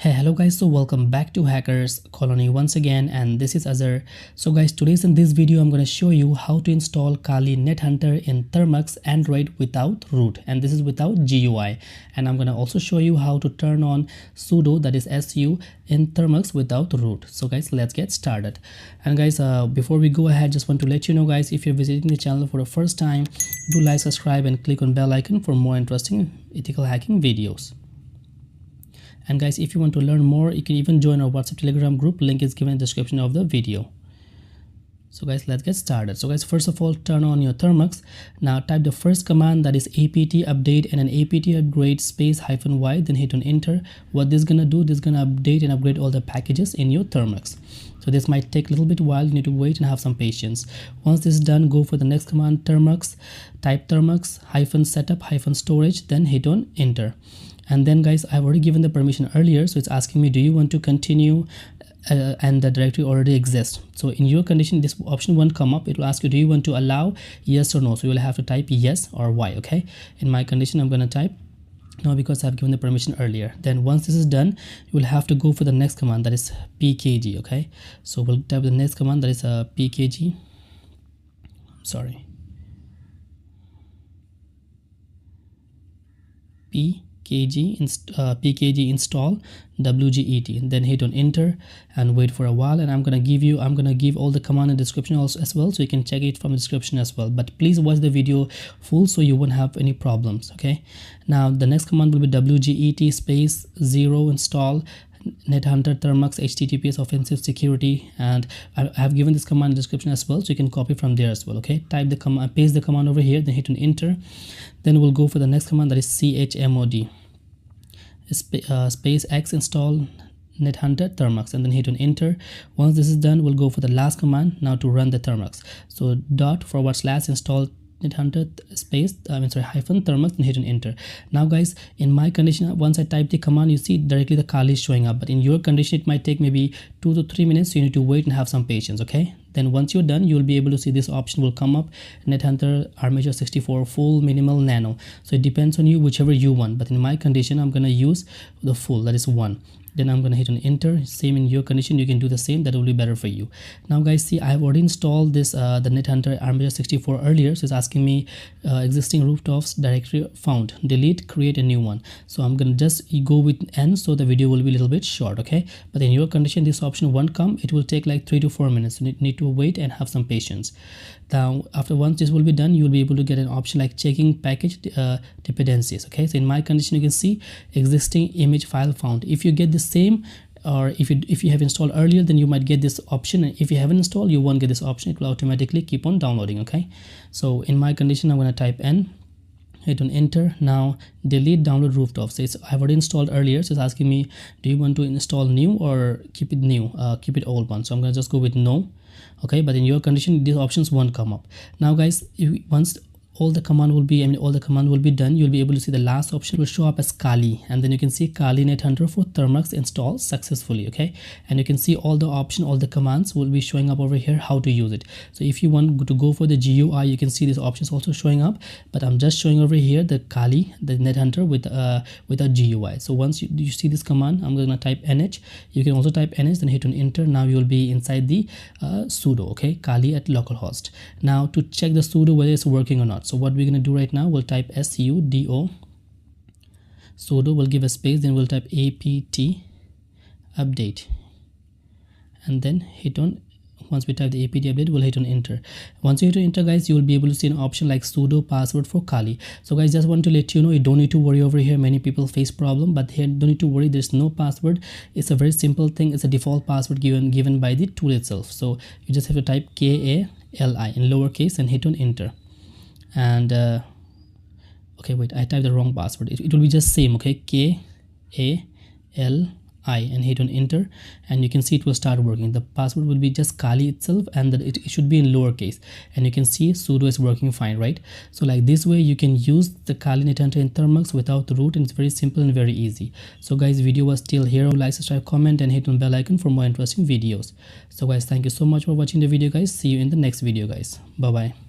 Hey, hello guys, so welcome back to Hackers Colony once again, and this is Azhar. So guys, today's in this video I'm going to show you how to install Kali Nethunter in Termux Android without root, and this is without GUI. And I'm going to also show you how to turn on sudo, that is su, in Termux without root. So guys, let's get started. And guys, before we go ahead, just want to let you know guys, if you're visiting the channel for the first time, do like, subscribe and click on bell icon for more interesting ethical hacking videos. And guys, if you want to learn more, you can even join our WhatsApp Telegram group. Link is given in the description of the video. So guys, let's get started. So guys, first of all, turn on your Termux. Now type the first command, that is apt update and an apt upgrade space -y, then hit on enter. What this is gonna do, this is gonna update and upgrade all the packages in your Termux. So this might take a little bit while, you need to wait and have some patience. Once this is done, go for the next command, Termux, type Termux -setup -storage, then hit on enter. And then guys, I've already given the permission earlier, so it's asking me, do you want to continue, and the directory already exists. So in your condition, this option won't come up. It will ask you, do you want to allow, yes or no. So you will have to type yes or y. Okay, in my condition I'm going to type no because I've given the permission earlier. Then once this is done, you will have to go for the next command, that is pkg. Okay, so we'll type the next command, that is pkg, pkg install wget, then hit on enter and wait for a while. And I'm gonna give all the command in the description also as well, so you can check it from the description as well, but please watch the video full so you won't have any problems. Okay, now the next command will be wget space 0 install Nethunter Termux HTTPS offensive security, and I have given this command in the description as well, so you can copy from there as well. Okay, type the command, paste the command over here, then hit on enter. Then we'll go for the next command, that is chmod space x install Nethunter Termux, and then hit on enter. Once this is done, we'll go for the last command now to run the Termux. So // install Nethunter space -Termux, and hit on enter. Now guys, in my condition, once I type the command, you see directly the Kali is showing up, but in your condition it might take maybe 2 to 3 minutes, so you need to wait and have some patience. Okay, then once you're done, you'll be able to see this option will come up, Nethunter Armature 64 full, minimal, nano. So it depends on you, whichever you want, but in my condition I'm gonna use the full, that is 1. Then I'm gonna hit on enter. Same in your condition, you can do the same, that will be better for you. Now guys, see, I've already installed this the Nethunter Armature 64 earlier, so it's asking me existing rooftops directory found, delete, create a new one. So I'm gonna just go with n, so the video will be a little bit short. Okay, but in your condition this option won't come, it will take like 3 to 4 minutes, so you need to wait and have some patience. Now once this will be done, you'll be able to get an option like checking package dependencies. Okay, so in my condition you can see existing image file found. If you get the same, or if you have installed earlier, then you might get this option, and if you haven't installed, you won't get this option. It will automatically keep on downloading. Okay, so in my condition I'm going to type n, hit on enter. Now delete download rooftops. I've already installed earlier, so it's asking me, do you want to install new or keep it new, keep it old one. So I'm going to just go with no. Okay, but in your condition these options won't come up. Now guys, once all the command will be done, you'll be able to see the last option will show up as Kali, and then you can see Kali Nethunter for Termux installed successfully. Okay, and you can see all the commands will be showing up over here, how to use it. So if you want to go for the GUI, you can see these options also showing up, but I'm just showing over here the Kali, the Nethunter with a GUI. So once you see this command, I'm going to type nh. You can also type nh, then hit on enter. Now you'll be inside the sudo. Okay, Kali at localhost. Now to check the sudo whether it's working or not, so what we're going to do right now, we'll type sudo, we'll give a space, then we'll type apt update, and then hit on, once we type the apt update, we'll hit on enter. Once you hit on enter guys, you will be able to see an option like sudo password for Kali. So guys, just want to let you know, you don't need to worry over here. Many people face problem, but here don't need to worry, there's no password. It's a very simple thing. It's a default password given by the tool itself. So you just have to type KALI in lowercase and hit on enter. And okay, wait, I typed the wrong password. It will be just same. Okay, KALI, and hit on enter, and you can see it will start working. The password will be just Kali itself, and it should be in lowercase, and you can see sudo is working fine, right? So like this way you can use the Kali Nethunter in Termux without root, and it's very simple and very easy. So guys, video was still here. Like, subscribe, comment, and hit on bell icon for more interesting videos. So guys, thank you so much for watching the video guys. See you in the next video guys. Bye bye.